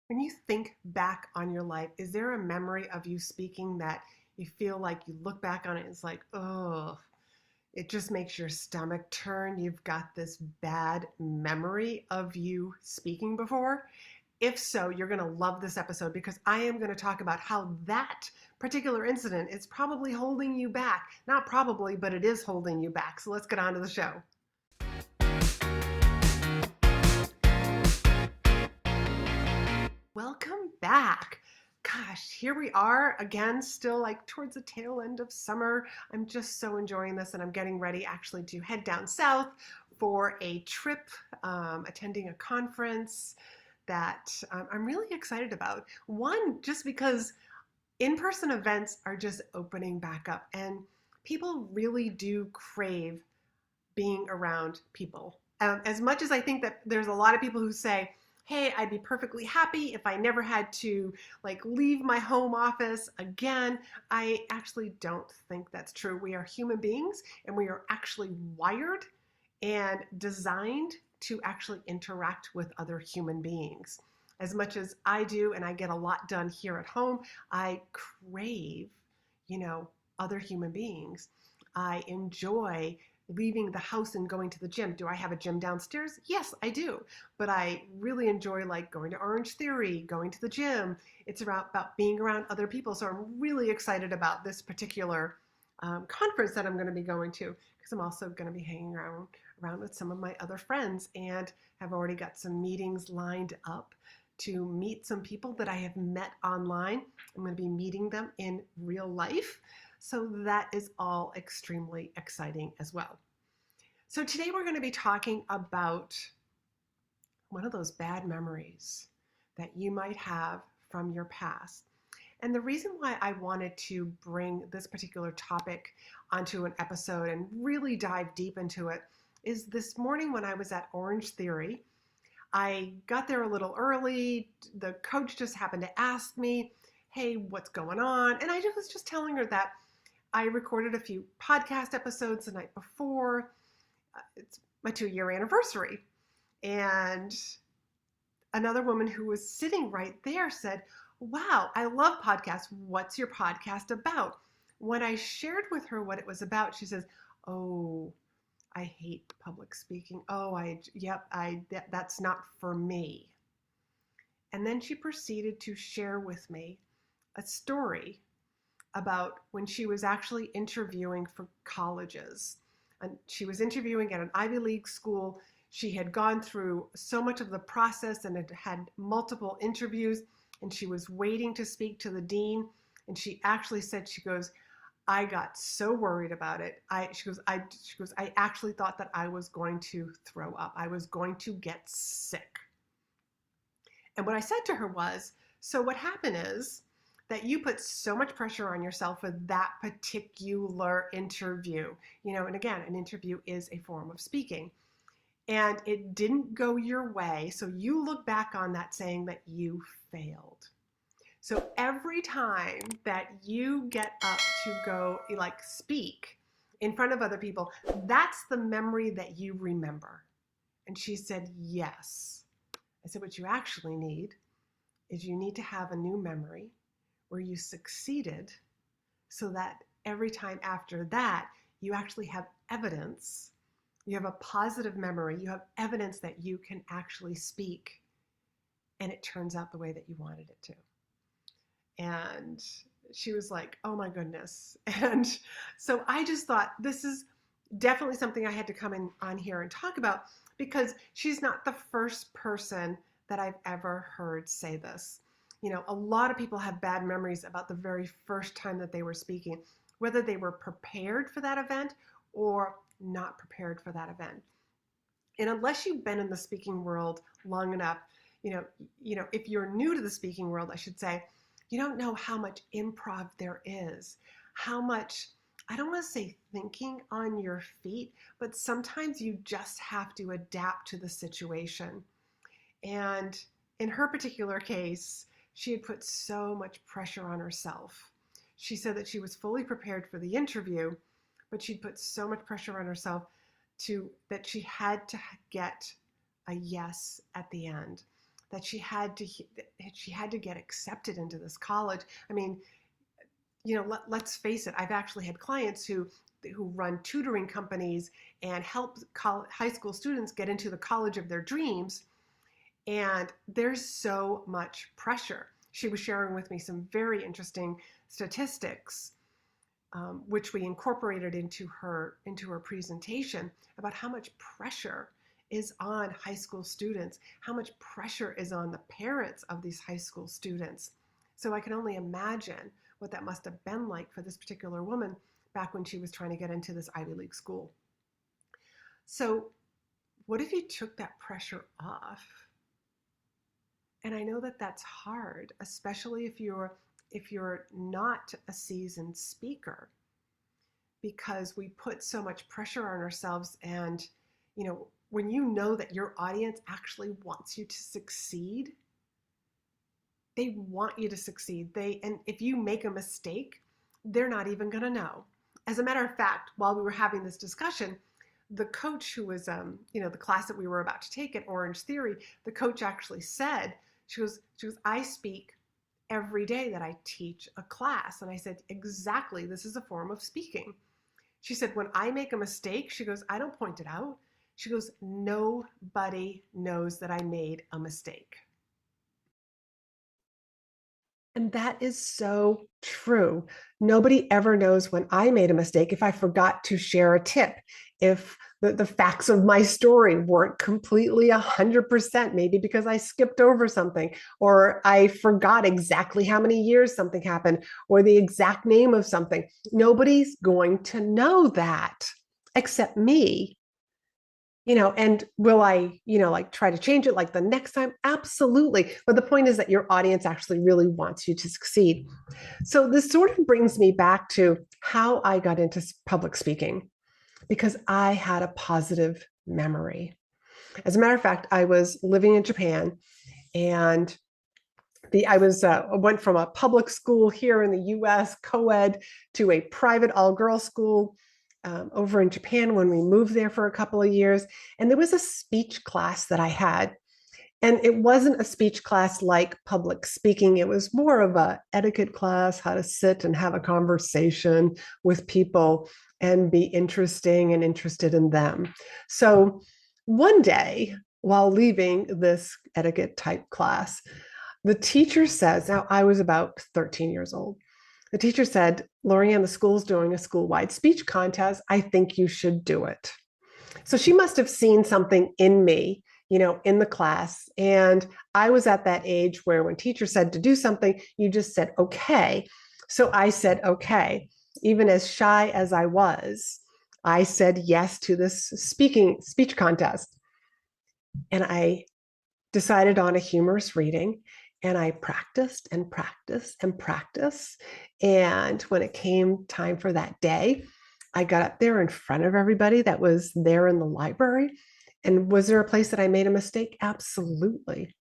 When you think back on your life, is there a memory of you speaking that you feel like you look back on it and it's like, oh, it just makes your stomach turn? You've got this bad memory of you speaking before? If so, you're going to love this episode because I am going to talk about how that particular incident is probably holding you back. Not probably, but it is holding you back. So let's get on to the show. Welcome back. Gosh, here we are again, still like towards the tail end of summer. I'm just so enjoying this, and I'm getting ready actually to head down south for a trip, attending a conference that I'm really excited about. One, just because in-person events are just opening back up, and people really do crave being around people. As much as I think that there's a lot of people who say, hey, I'd be perfectly happy if I never had to leave my home office again. I actually don't think that's true. We are human beings and we are actually wired and designed to actually interact with other human beings. As much as I do, and I get a lot done here at home, I crave, other human beings. I enjoy leaving the house and going to the gym. Do I have a gym downstairs? Yes, I do. But I really enjoy going to Orange Theory, going to the gym. It's about being around other people. So I'm really excited about this particular conference that I'm going to be going to, because I'm also going to be hanging around with some of my other friends and have already got some meetings lined up to meet some people that I have met online. I'm going to be meeting them in real life. So that is all extremely exciting as well. So today we're going to be talking about one of those bad memories that you might have from your past. And the reason why I wanted to bring this particular topic onto an episode and really dive deep into it is this morning when I was at Orange Theory. I got there a little early. The coach just happened to ask me, hey, what's going on? And I was just telling her that I recorded a few podcast episodes the night before. It's my 2-year anniversary. And another woman who was sitting right there said, wow, I love podcasts. What's your podcast about? When I shared with her what it was about, she says, oh, I hate public speaking. Oh, that's not for me. And then she proceeded to share with me a story about when she was actually interviewing for colleges. And she was interviewing at an Ivy League school. She had gone through so much of the process and had multiple interviews, and she was waiting to speak to the dean. And she actually said, she goes, I got so worried about it. She goes, I actually thought that I was going to throw up. I was going to get sick. And what I said to her was, so what happened is that you put so much pressure on yourself for that particular interview. And again, an interview is a form of speaking. And it didn't go your way. So you look back on that saying that you failed. So every time that you get up to go speak in front of other people, that's the memory that you remember. And she said, yes. I said, what you actually need is you need to have a new memory where you succeeded, so that every time after that, you actually have evidence. You have a positive memory. You have evidence that you can actually speak, and it turns out the way that you wanted it to. And she was like, oh my goodness. And so I just thought this is definitely something I had to come in on here and talk about, because she's not the first person that I've ever heard say this. A lot of people have bad memories about the very first time that they were speaking, whether they were prepared for that event or not prepared for that event. And unless you've been in the speaking world long enough, if you're new to the speaking world, I should say, you don't know how much improv there is, how much, I don't want to say thinking on your feet, but sometimes you just have to adapt to the situation. And in her particular case, she had put so much pressure on herself. She said that she was fully prepared for the interview, but she'd put so much pressure on herself that she had to get a yes at the end. that she had to get accepted into this college. I mean, let's face it. I've actually had clients who run tutoring companies and help high school students get into the college of their dreams. And there's so much pressure. She was sharing with me some very interesting statistics, which we incorporated into her presentation, about how much pressure is on high school students, how much pressure is on the parents of these high school students. So I can only imagine what that must have been like for this particular woman back when she was trying to get into this Ivy League school. So what if you took that pressure off? And I know that that's hard, especially if you're not a seasoned speaker, because we put so much pressure on ourselves. And when you know that your audience actually wants you to succeed, they want you to succeed. And if you make a mistake, they're not even going to know. As a matter of fact, while we were having this discussion, the coach who was, the class that we were about to take at Orange Theory, the coach actually said, she goes, I speak every day that I teach a class. And I said, exactly, this is a form of speaking. She said, when I make a mistake, she goes, I don't point it out. She goes, nobody knows that I made a mistake. And that is so true. Nobody ever knows when I made a mistake, if I forgot to share a tip, if the facts of my story weren't completely 100%, maybe because I skipped over something, or I forgot exactly how many years something happened, or the exact name of something. Nobody's going to know that except me. And will I, try to change it like the next time? Absolutely. But the point is that your audience actually really wants you to succeed. So this sort of brings me back to how I got into public speaking, because I had a positive memory. As a matter of fact, I was living in Japan, and I went from a public school here in the U.S., co-ed, to a private all-girls school over in Japan when we moved there for a couple of years. And there was a speech class that I had. And it wasn't a speech class like public speaking. It was more of a etiquette class, how to sit and have a conversation with people and be interesting and interested in them. So one day, while leaving this etiquette type class, the teacher says, now I was about 13 years old. The teacher said, Laurie-Ann, the school's doing a school-wide speech contest. I think you should do it. So she must have seen something in me, in the class. And I was at that age where when teacher said to do something, you just said, okay. So I said, okay. Even as shy as I was, I said yes to this speech contest. And I decided on a humorous reading. And I practiced and practiced and practiced. And when it came time for that day, I got up there in front of everybody that was there in the library. And was there a place that I made a mistake? Absolutely.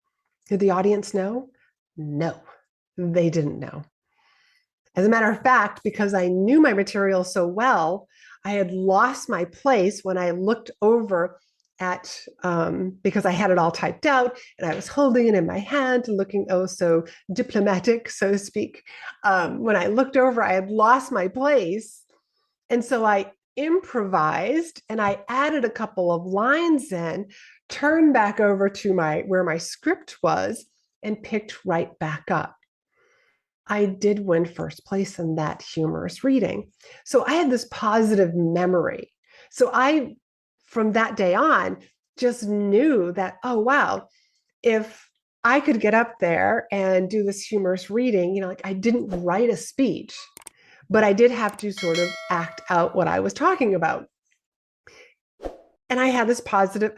Did the audience know? No, they didn't know. As a matter of fact, because I knew my material so well, I had lost my place when I looked over at, because I had it all typed out and I was holding it in my hand, looking oh so diplomatic, so to speak. When I looked over, I had lost my place. And so I improvised and I added a couple of lines in, turned back over to where my script was, and picked right back up. I did win first place in that humorous reading. So I had this positive memory. So from that day on, just knew that, oh, wow, if I could get up there and do this humorous reading, like I didn't write a speech, but I did have to sort of act out what I was talking about. And I had this positive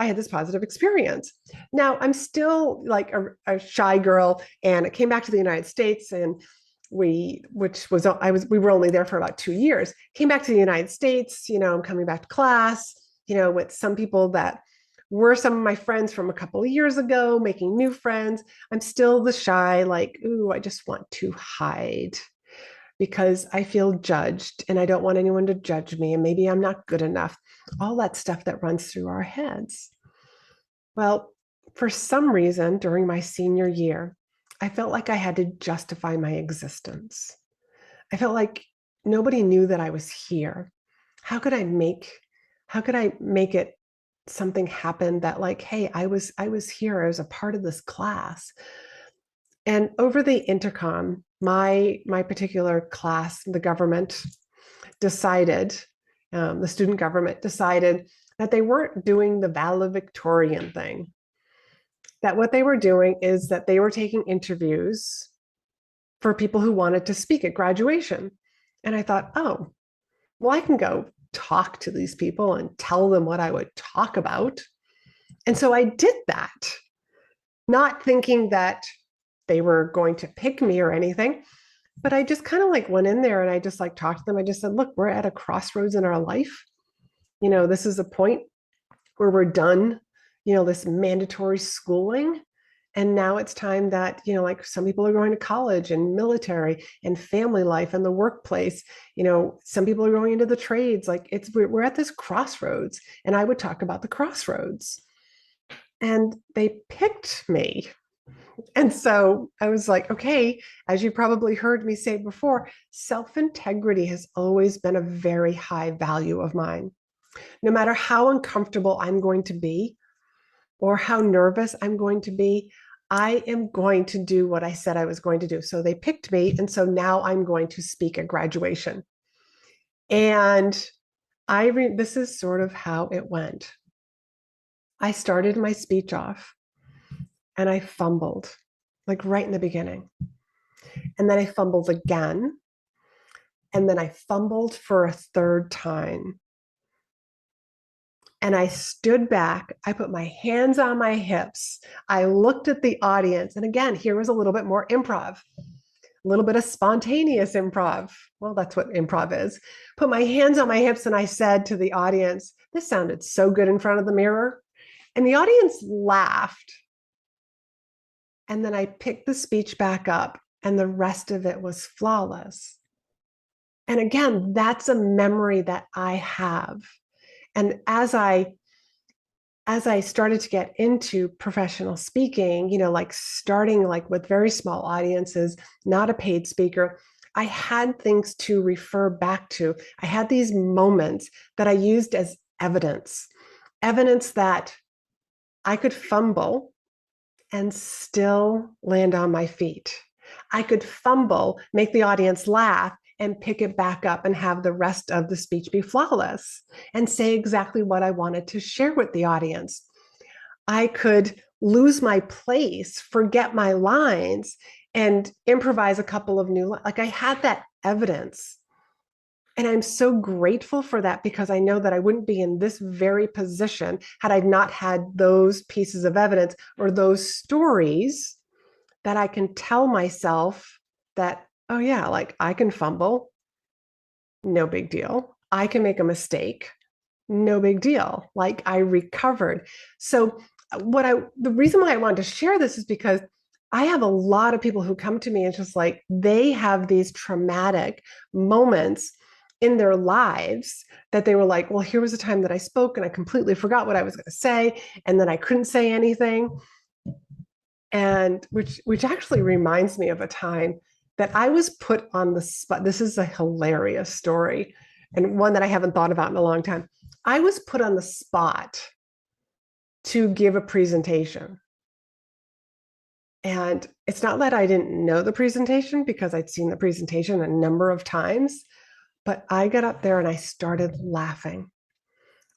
experience. Now I'm still like a shy girl, and I came back to the United States, and we were only there for about 2 years. Came back to the United States, I'm coming back to class, with some people that were some of my friends from a couple of years ago, making new friends. I'm still the shy, like, ooh, I just want to hide because I feel judged and I don't want anyone to judge me, and maybe I'm not good enough. All that stuff that runs through our heads. Well, For some reason, during my senior year, I felt like I had to justify my existence. I felt like nobody knew that I was here. How could I make how could I make it something happen that like, hey, I was here, I was a part of this class. And over the intercom, my particular class, the government decided, the student government decided that they weren't doing the valedictorian thing. That what they were doing is that they were taking interviews for people who wanted to speak at graduation. And I thought, oh, well, I can go talk to these people and tell them what I would talk about. And so I did that, not thinking that they were going to pick me or anything. But I just kind of like went in there and I just like talked to them. I just said, look, we're at a crossroads in our life. This is a point where we're done, this mandatory schooling. And now it's time that, like some people are going to college and military and family life and the workplace. Some people are going into the trades. Like we're at this crossroads. And I would talk about the crossroads. And they picked me. And so I was like, okay, as you probably heard me say before, self-integrity has always been a very high value of mine. No matter how uncomfortable I'm going to be or how nervous I'm going to be, I am going to do what I said I was going to do. So they picked me. And so now I'm going to speak at graduation. And this is sort of how it went. I started my speech off and I fumbled, like right in the beginning. And then I fumbled again. And then I fumbled for a third time. And I stood back. I put my hands on my hips. I looked at the audience. And again, here was a little bit more improv, a little bit of spontaneous improv. Well, that's what improv is. Put my hands on my hips and I said to the audience, this sounded so good in front of the mirror. And the audience laughed. And then I picked the speech back up and the rest of it was flawless. And again, that's a memory that I have. And as I started to get into professional speaking, like starting like with very small audiences, not a paid speaker, I had things to refer back to. I had these moments that I used as evidence that I could fumble and still land on my feet. I could fumble, make the audience laugh, and pick it back up and have the rest of the speech be flawless and say exactly what I wanted to share with the audience. I could lose my place, forget my lines, and improvise a couple of new lines. Like I had that evidence. And I'm so grateful for that because I know that I wouldn't be in this very position had I not had those pieces of evidence or those stories that I can tell myself that, oh yeah, like I can fumble, no big deal. I can make a mistake, no big deal. Like I recovered. So the reason why I wanted to share this is because I have a lot of people who come to me and just like they have these traumatic moments in their lives that they were like, well, here was a time that I spoke and I completely forgot what I was going to say. And then I couldn't say anything. And which actually reminds me of a time that I was put on the spot. This is a hilarious story and one that I haven't thought about in a long time. I was put on the spot to give a presentation. And it's not that I didn't know the presentation because I'd seen the presentation a number of times, but I got up there and I started laughing.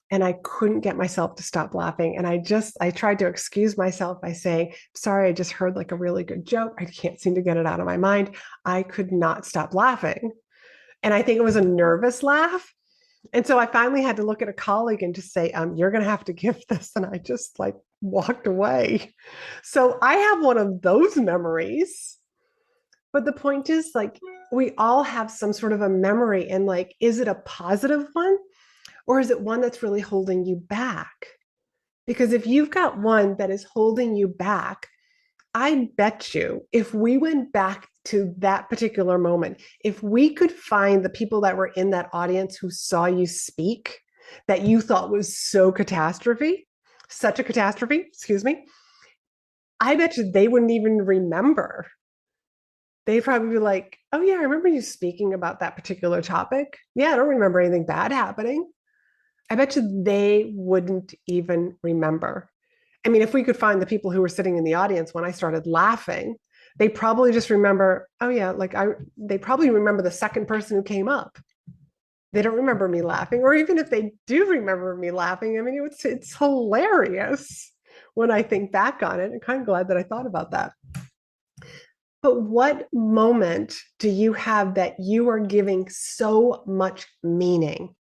And I couldn't get myself to stop laughing. And I tried to excuse myself by saying, sorry, I just heard like a really good joke. I can't seem to get it out of my mind. I could not stop laughing. And I think it was a nervous laugh. And so I finally had to look at a colleague and just say, you're going to have to give this. And I just like walked away. So I have one of those memories. But the point is like, we all have some sort of a memory and like, is it a positive one? Or is it one that's really holding you back? Because if you've got one that is holding you back, I bet you if we went back to that particular moment, if we could find the people that were in that audience who saw you speak that you thought was such a catastrophe, excuse me, I bet you they wouldn't even remember. They'd probably be like, oh, yeah, I remember you speaking about that particular topic. Yeah, I don't remember anything bad happening. I bet you they wouldn't even remember. I mean, if we could find the people who were sitting in the audience when I started laughing, they probably just remember, oh, yeah, they probably remember the second person who came up. They don't remember me laughing, or even if they do remember me laughing, I mean, it's hilarious when I think back on it. I'm kind of glad that I thought about that. But what moment do you have that you are giving so much meaning?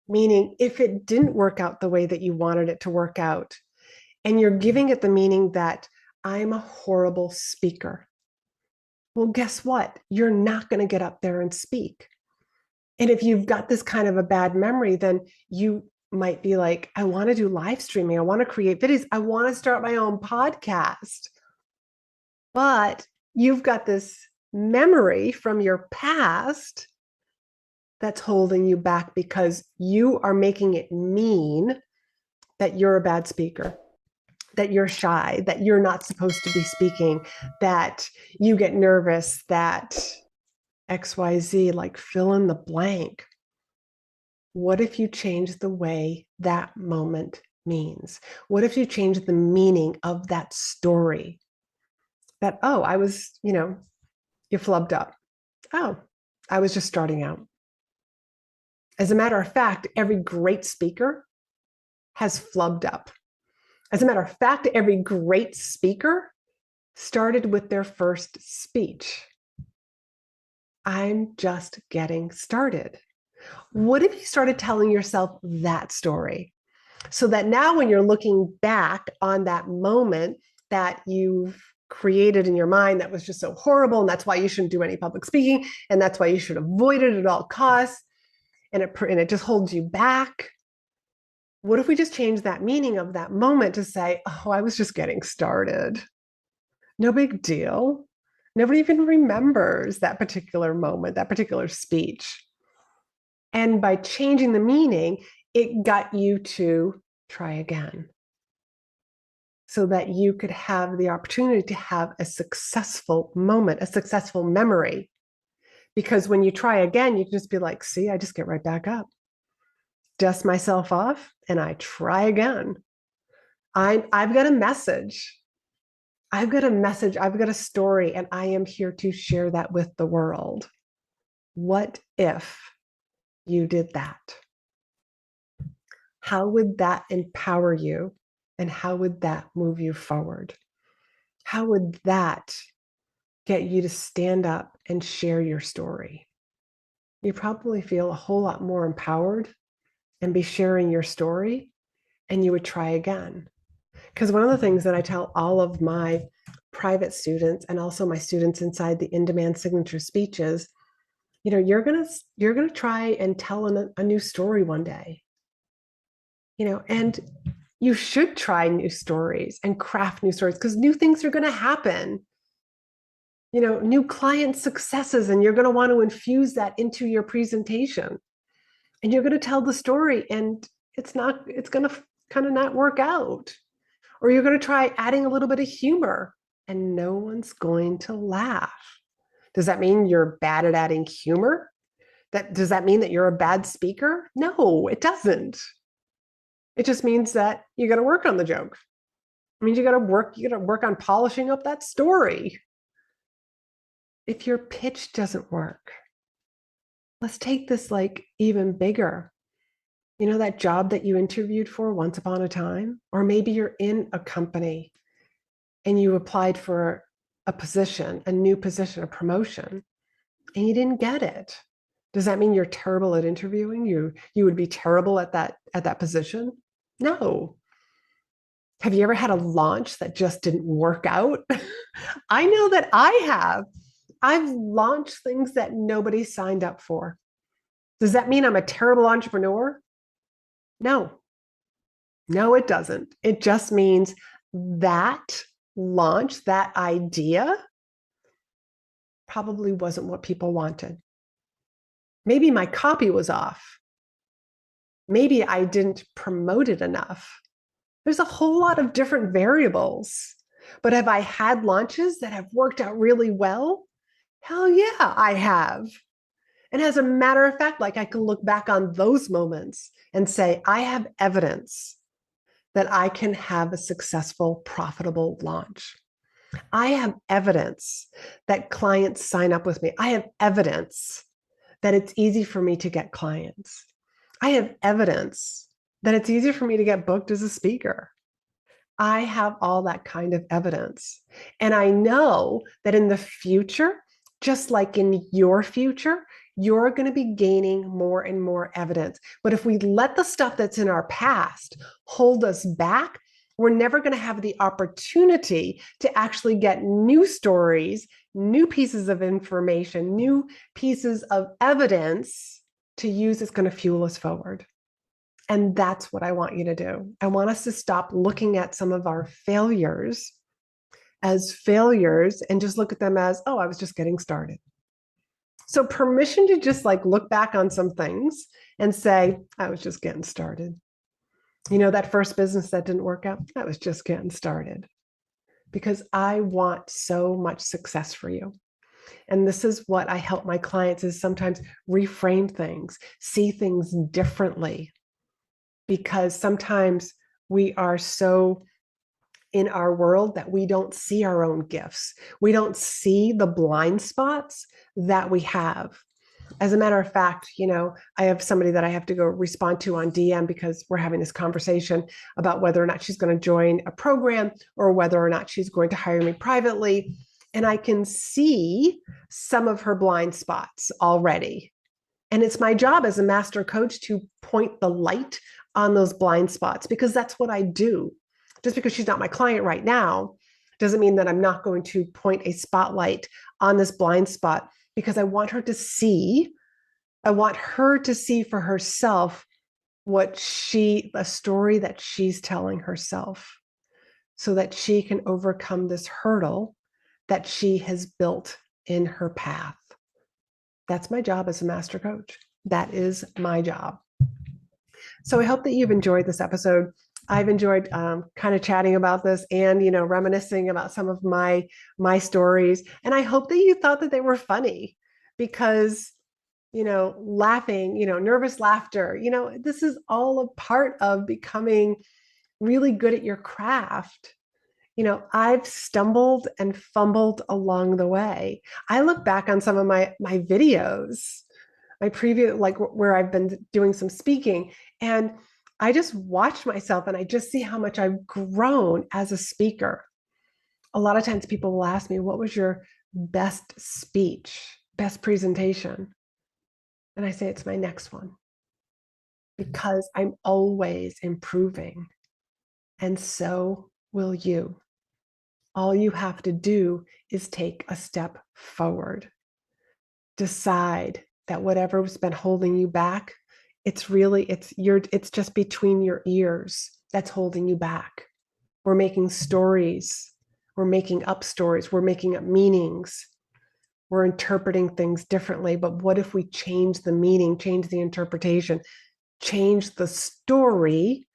Meaning, if it didn't work out the way that you wanted it to work out, and you're giving it the meaning that I'm a horrible speaker. Well, guess what? You're not going to get up there and speak. And if you've got this kind of a bad memory, then you might be like, I want to do live streaming. I want to create videos. I want to start my own podcast. But you've got this memory from your past that's holding you back because you are making it mean that you're a bad speaker, that you're shy, that you're not supposed to be speaking, that you get nervous, that XYZ, like fill in the blank. What if you change the way that moment means? What if you change the meaning of that story? That, oh, I was, you flubbed up. Oh, I was just starting out. As a matter of fact, every great speaker has flubbed up. As a matter of fact, every great speaker started with their first speech. I'm just getting started. What if you started telling yourself that story? So that now when you're looking back on that moment that you've created in your mind that was just so horrible, and that's why you shouldn't do any public speaking, and that's why you should avoid it at all costs, and it just holds you back. What if we just change that meaning of that moment to say, oh, I was just getting started. No big deal. Nobody even remembers that particular moment, that particular speech. And by changing the meaning, it got you to try again so that you could have the opportunity to have a successful moment, a successful memory. Because when you try again, you can just be like, see, I just get right back up, dust myself off, and I try again. I've got a message. I've got a message. I've got a story, and I am here to share that with the world. What if you did that? How would that empower you? And how would that move you forward? How would that get you to stand up and share your story? You probably feel a whole lot more empowered and be sharing your story, and you would try again. Because one of the things that I tell all of my private students and also my students inside the in-demand signature speeches, you're gonna try and tell a new story one day. And you should try new stories and craft new stories because new things are going to happen. New client successes, and you're going to want to infuse that into your presentation. And you're going to tell the story, and it's going to kind of not work out. Or you're going to try adding a little bit of humor, and no one's going to laugh. Does that mean you're bad at adding humor? Does that mean that you're a bad speaker? No, it doesn't. It just means that you got to work on the joke. It means you got to work on polishing up that story. If your pitch doesn't work, let's take this like even bigger. That job that you interviewed for once upon a time, or maybe you're in a company and you applied for a position, a new position, a promotion, and you didn't get it. Does that mean you're terrible at interviewing? You would be terrible at that position? No. Have you ever had a launch that just didn't work out? I know that I have. I've launched things that nobody signed up for. Does that mean I'm a terrible entrepreneur? No. No, it doesn't. It just means that launch, that idea, probably wasn't what people wanted. Maybe my copy was off. Maybe I didn't promote it enough. There's a whole lot of different variables. But have I had launches that have worked out really well? Hell yeah, I have. And as a matter of fact, like I can look back on those moments and say, I have evidence that I can have a successful, profitable launch. I have evidence that clients sign up with me. I have evidence that it's easy for me to get clients. I have evidence that it's easy for me to get booked as a speaker. I have all that kind of evidence. And I know that in the future, just like in your future, you're going to be gaining more and more evidence. But if we let the stuff that's in our past hold us back, we're never going to have the opportunity to actually get new stories, new pieces of information, new pieces of evidence to use that's going to fuel us forward. And that's what I want you to do. I want us to stop looking at some of our failures as failures and just look at them as, oh, I was just getting started. So permission to just like look back on some things and say, I was just getting started. You know, that first business that didn't work out, I was just getting started. Because I want so much success for you. And this is what I help my clients is sometimes reframe things, see things differently. Because sometimes we are so in our world that we don't see our own gifts. We don't see the blind spots that we have. As a matter of fact, you know, I have somebody that I have to go respond to on DM because we're having this conversation about whether or not she's going to join a program or whether or not she's going to hire me privately. And I can see some of her blind spots already. And it's my job as a master coach to point the light on those blind spots because that's what I do. Just because she's not my client right now doesn't mean that I'm not going to point a spotlight on this blind spot because I want her to see for herself a story that she's telling herself so that she can overcome this hurdle that she has built in her path. That's my job as a master coach. That is my job. So I hope that you've enjoyed this episode. I've enjoyed kind of chatting about this and, you know, reminiscing about some of my stories. And I hope that you thought that they were funny because, you know, laughing, you know, nervous laughter, you know, this is all a part of becoming really good at your craft. You know, I've stumbled and fumbled along the way. I look back on some of my videos, my previous, like where I've been doing some speaking, and I just watch myself and I just see how much I've grown as a speaker. A lot of times people will ask me, what was your best speech, best presentation? And I say, it's my next one because I'm always improving. And so will you. All you have to do is take a step forward. Decide that whatever's been holding you back, it's just between your ears that's holding you back. We're making stories. We're making up stories. We're making up meanings. We're interpreting things differently. But what if we change the meaning, change the interpretation, change the story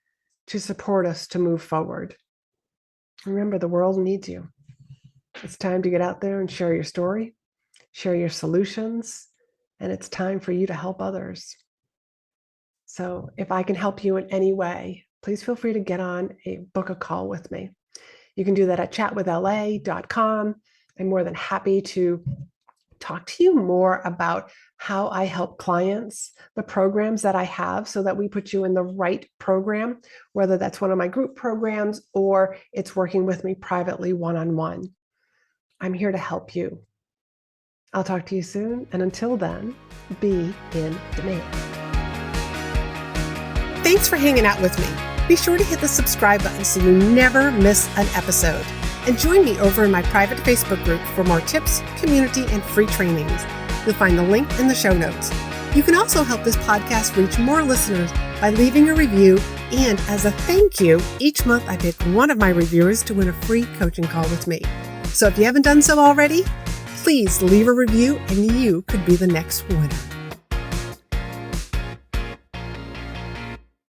to support us to move forward? Remember, the world needs you. It's time to get out there and share your story, share your solutions, and it's time for you to help others. So if I can help you in any way, please feel free to book a call with me. You can do that at chatwithla.com. I'm more than happy to talk to you more about how I help clients, the programs that I have so that we put you in the right program, whether that's one of my group programs or it's working with me privately one-on-one. I'm here to help you. I'll talk to you soon. And until then, be in demand. Thanks for hanging out with me. Be sure to hit the subscribe button so you never miss an episode. And join me over in my private Facebook group for more tips, community, and free trainings. You'll find the link in the show notes. You can also help this podcast reach more listeners by leaving a review. And as a thank you, each month I pick one of my reviewers to win a free coaching call with me. So if you haven't done so already, please leave a review and you could be the next winner.